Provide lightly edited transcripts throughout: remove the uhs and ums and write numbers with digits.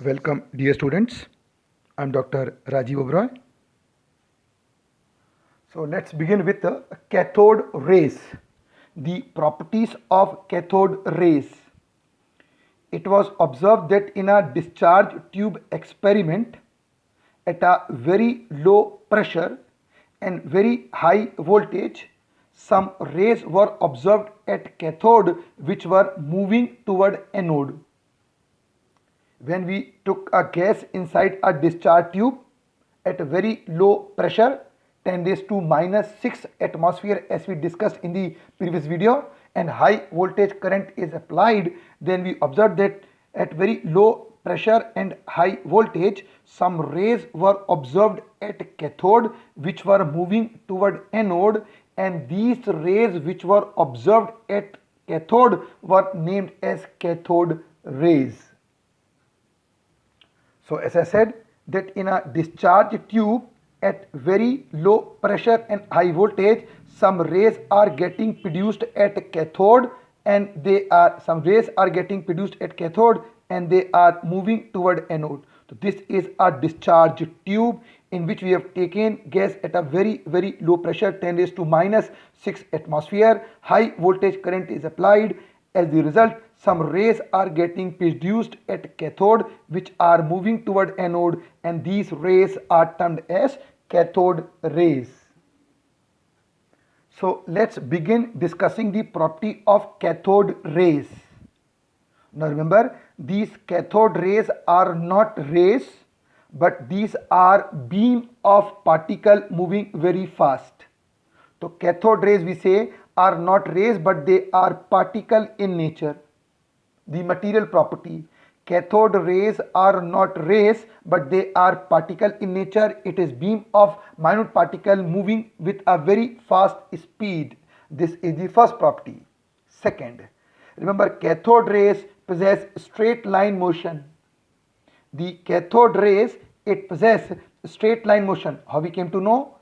Welcome, dear students. I'm Dr. Rajiv Oberoi. So let's begin with the cathode rays. The properties of cathode rays. It was observed that in a discharge tube experiment at a very low pressure and very high voltage, some rays were observed at cathode which were moving toward anode. When we took a gas inside a discharge tube at a very low pressure, 10 raised to minus 6 atmosphere, as we discussed in the previous video, and high voltage current is applied, then we observed that at very low pressure and high voltage, some rays were observed at cathode which were moving toward anode, and these rays which were observed at cathode were named as cathode rays. So as I said, that in a discharge tube at very low pressure and high voltage, some rays are getting produced at cathode, and some rays are getting produced at cathode and they are moving toward anode. So this is a discharge tube in which we have taken gas at a very low pressure, 10 raised to minus 6 atmosphere. High voltage current is applied. As the result, some rays are getting produced at cathode which are moving toward anode, and these rays are termed as cathode rays. So let's begin discussing the property of cathode rays. Now remember, these cathode rays are not rays, but these are beam of particle moving very fast. So cathode rays, we say, are not rays but they are particle in nature. The material property, cathode rays are not rays but they are particle in nature. It is beam of minute particle moving with a very fast speed. This is the first property. Second, remember, cathode rays possess straight line motion. The cathode rays, it possess straight line motion. How we came to know?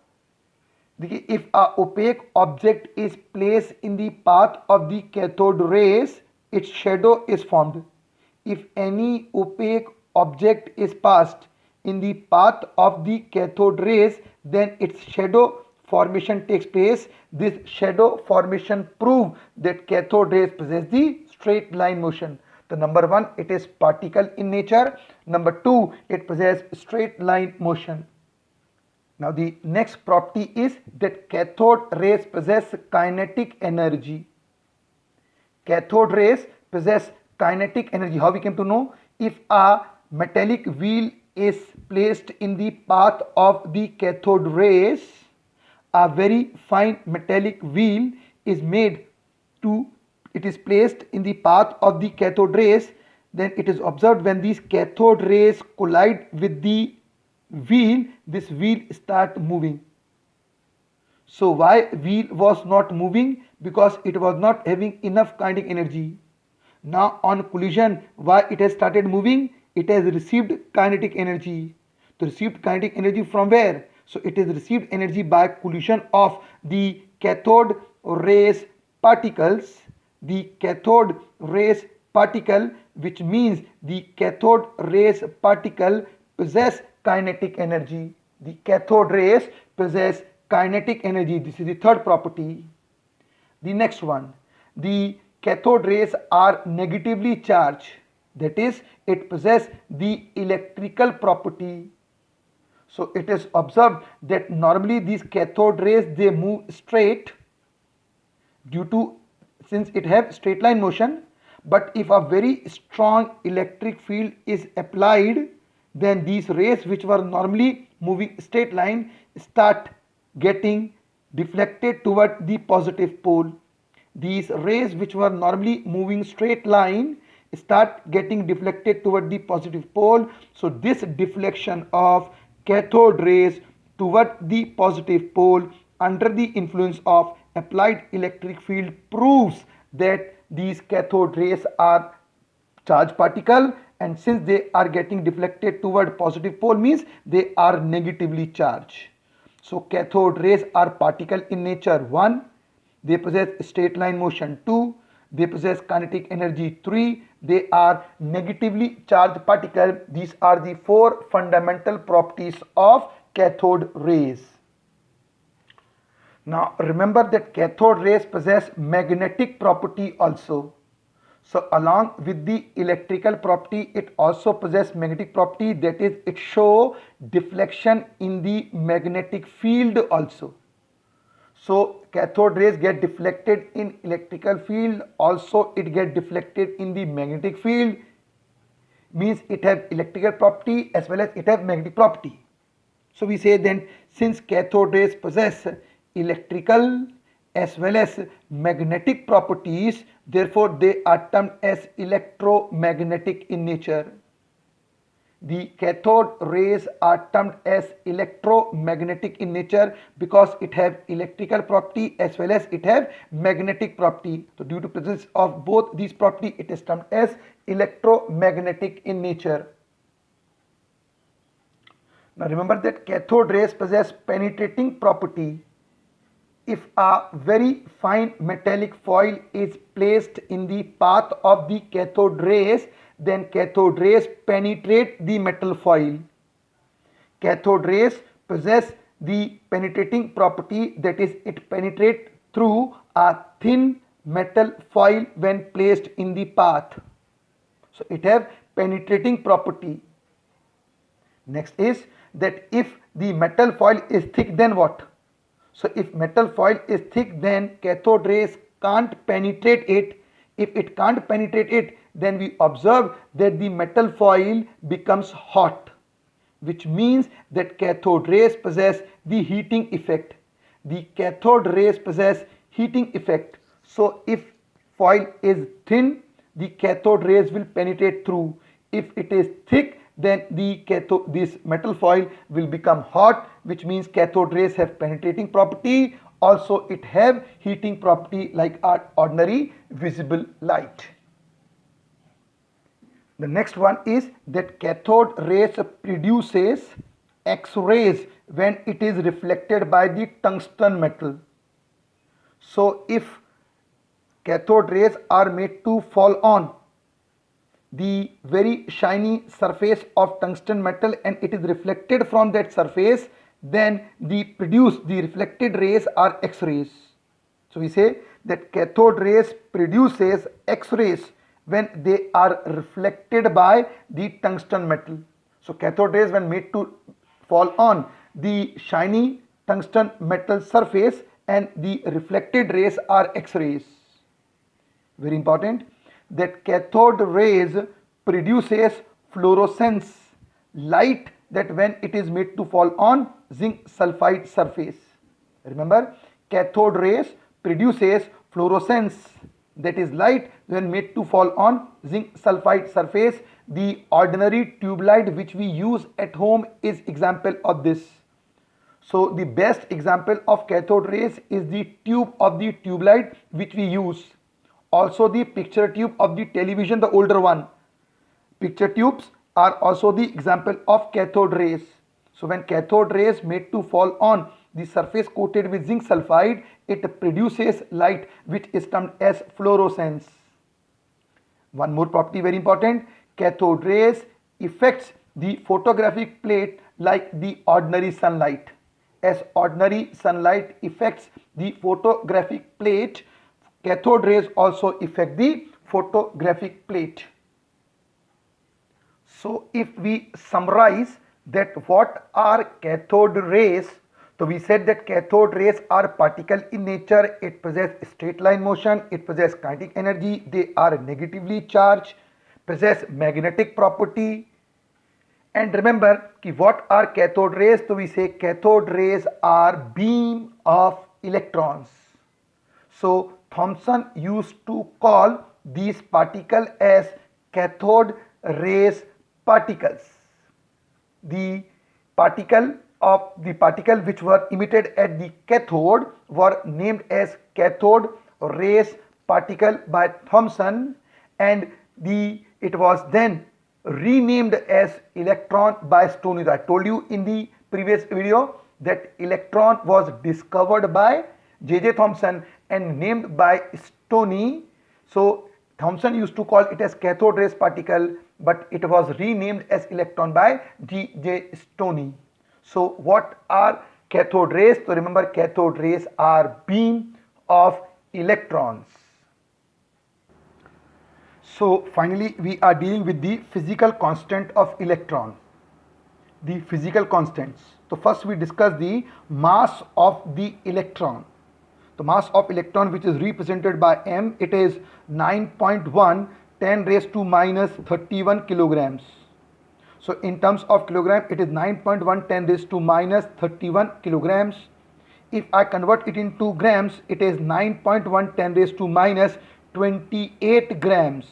If a opaque object is placed in the path of the cathode rays, its shadow is formed. If any opaque object is passed in the path of the cathode rays, then its shadow formation takes place. This shadow formation proves that cathode rays possess the straight line motion. The number one, it is particle in nature. Number two, it possesses straight line motion. Now the next property is that cathode rays possess kinetic energy. Cathode rays possess kinetic energy. How we came to know? If a metallic wheel is placed in the path of the cathode rays, a very fine metallic wheel is placed in the path of the cathode rays, then it is observed when these cathode rays collide with the wheel, this wheel start moving. So why wheel was not moving? Because it was not having enough kinetic energy. Now on collision, why it has started moving? It has received kinetic energy. So received kinetic energy from where? So it has received energy by collision of the cathode rays particles. The cathode rays particle, which means the cathode rays particle possess kinetic energy. The cathode rays possess kinetic energy. This is the third property. The next one, the cathode rays are negatively charged. That is, it possesses the electrical property. So it is observed that normally these cathode rays, they move straight since it have straight line motion. But if a very strong electric field is applied, then these rays which were normally moving straight line start getting deflected toward the positive pole. These rays which were normally moving straight line start getting deflected toward the positive pole. So this deflection of cathode rays toward the positive pole under the influence of applied electric field proves that these cathode rays are charged particle, and since they are getting deflected toward positive pole means they are negatively charged. So cathode rays are particle in nature. 1, they possess straight line motion. 2, they possess kinetic energy. 3, they are negatively charged particle. These are the four fundamental properties of cathode rays. Now remember that cathode rays possess magnetic property also. So along with the electrical property, it also possesses magnetic property, that is, it show deflection in the magnetic field also. So cathode rays get deflected in electrical field, also it get deflected in the magnetic field, means it have electrical property as well as it have magnetic property. So we say then, since cathode rays possess electrical as well as magnetic properties, therefore they are termed as electromagnetic in nature. The cathode rays are termed as electromagnetic in nature because it have electrical property as well as it have magnetic property. So due to presence of both these property, it is termed as electromagnetic in nature. Now remember that cathode rays possess penetrating property. If a very fine metallic foil is placed in the path of the cathode rays, then cathode rays penetrate the metal foil. Cathode rays possess the penetrating property, that is, it penetrates through a thin metal foil when placed in the path. So it have penetrating property. Next is that if the metal foil is thick, then what? So if metal foil is thick, then cathode rays can't penetrate it. If it can't penetrate it, then we observe that the metal foil becomes hot, which means that cathode rays possess the heating effect. The cathode rays possess heating effect. So if foil is thin, the cathode rays will penetrate through. If it is thick, then this metal foil will become hot, which means cathode rays have penetrating property. Also it have heating property like our ordinary visible light. The next one is that cathode rays produces X-rays when it is reflected by the tungsten metal. So if cathode rays are made to fall on the very shiny surface of tungsten metal and it is reflected from that surface, then the reflected rays are X-rays. So we say that cathode rays produces X-rays when they are reflected by the tungsten metal. So cathode rays, when made to fall on the shiny tungsten metal surface, and the reflected rays are X-rays. Very important, that cathode rays produces fluorescence, light, that when it is made to fall on zinc sulfide surface. Remember, cathode rays produces fluorescence, that is light, when made to fall on zinc sulfide surface. The ordinary tube light which we use at home is example of this. So the best example of cathode rays is the tube of the tube light which we use. Also the picture tube of the television, the older one. Picture tubes are also the example of cathode rays. So when cathode rays made to fall on the surface coated with zinc sulfide, it produces light which is termed as fluorescence. One more property very important, cathode rays affects the photographic plate like the ordinary sunlight. As ordinary sunlight affects the photographic plate, cathode rays also affect the photographic plate. So if we summarize that what are cathode rays, so we said that cathode rays are particle in nature, it possesses straight line motion, it possesses kinetic energy, they are negatively charged, possess magnetic property. And remember ki what are cathode rays? So we say cathode rays are beam of electrons. So Thomson used to call these particles as cathode rays particles. The particle which were emitted at the cathode were named as cathode rays particle by Thomson, and it was then renamed as electron by Stoney. I told you in the previous video that electron was discovered by J.J. Thomson and named by Stoney. So Thomson used to call it as cathode rays particle, but it was renamed as electron by G.J. Stoney. So what are cathode rays? So remember, cathode rays are beam of electrons. So finally we are dealing with the physical constant of electron. The physical constants. So first we discuss the mass of the electron. The mass of electron, which is represented by m, it is 9.1 10 raised to minus 31 kilograms. So in terms of kilogram, it is 9.1 10 raised to minus 31 kilograms. If I convert it into grams, it is 9.1 10 raised to minus 28 grams.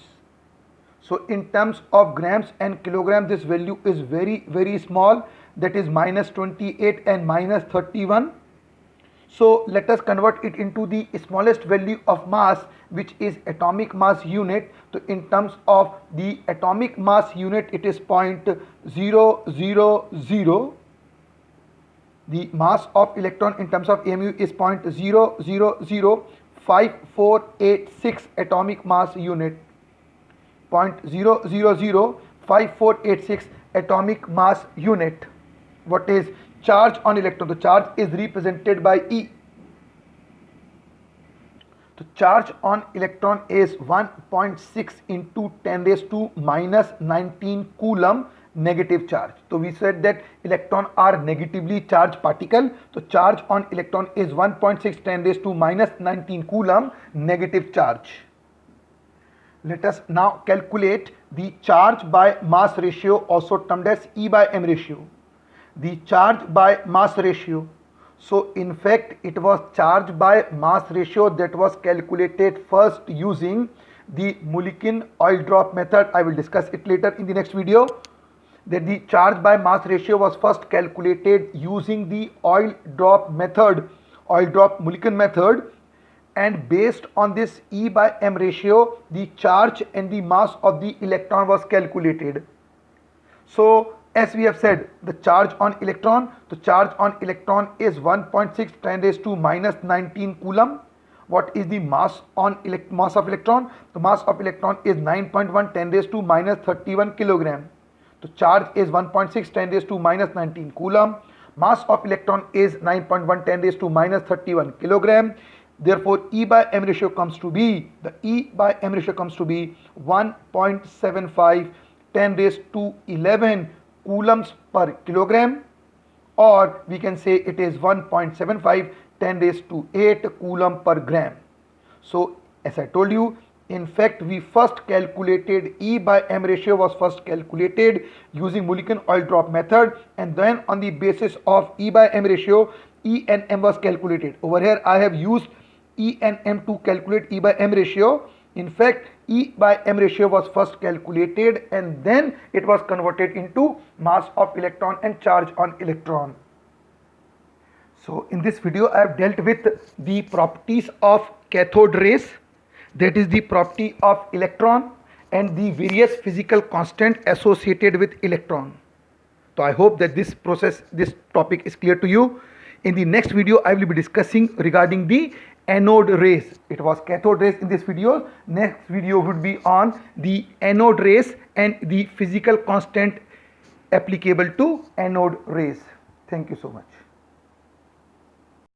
So in terms of grams and kilogram, this value is very small, that is minus 28 and minus 31. So let us convert it into the smallest value of mass, which is atomic mass unit. So in terms of the atomic mass unit, it is 0.000. The mass of electron in terms of AMU is 0.0005486 atomic mass unit. 0.0005486 atomic mass unit. What is charge on electron? The charge is represented by E. The charge on electron is 1.6 into 10 raised to minus 19 coulomb negative charge. So we said that electron are negatively charged particle. So charge on electron is 1.6 10 raised to minus 19 coulomb negative charge. Let us now calculate the charge by mass ratio, also termed as E by M ratio. The charge by mass ratio. So in fact it was charge by mass ratio that was calculated first using the Mulliken oil drop method. I will discuss it later in the next video. That the charge by mass ratio was first calculated using the oil drop method, oil drop Mulliken method, and based on this E by M ratio, the charge and the mass of the electron was calculated. So as we have said, the charge on electron, the charge on electron is 1.6 10 raised to minus 19 coulomb. What is the mass on mass of electron? The mass of electron is 9.1 10 raised to minus 31 kilogram. The charge is 1.6 10 raised to minus 19 coulomb. Mass of electron is 9.1 10 raised to minus 31 kilogram. Therefore, E by M ratio comes to be, the E by M ratio comes to be 1.75 10 raised to 11 coulombs per kilogram, or we can say it is 1.75 10 raised to 8 coulomb per gram. So as I told you, in fact we first calculated E by M ratio was first calculated using Mulliken oil drop method, and then on the basis of E by M ratio, E and M was calculated. Over here I have used E and M to calculate E by M ratio. In fact, E by M ratio was first calculated and then it was converted into mass of electron and charge on electron. So in this video I have dealt with the properties of cathode rays, that is the property of electron, and the various physical constants associated with electron. So I hope that this topic is clear to you. In the next video I will be discussing regarding the anode rays. It was cathode rays in this video. Next video would be on the anode rays and the physical constant applicable to anode rays. Thank you so much.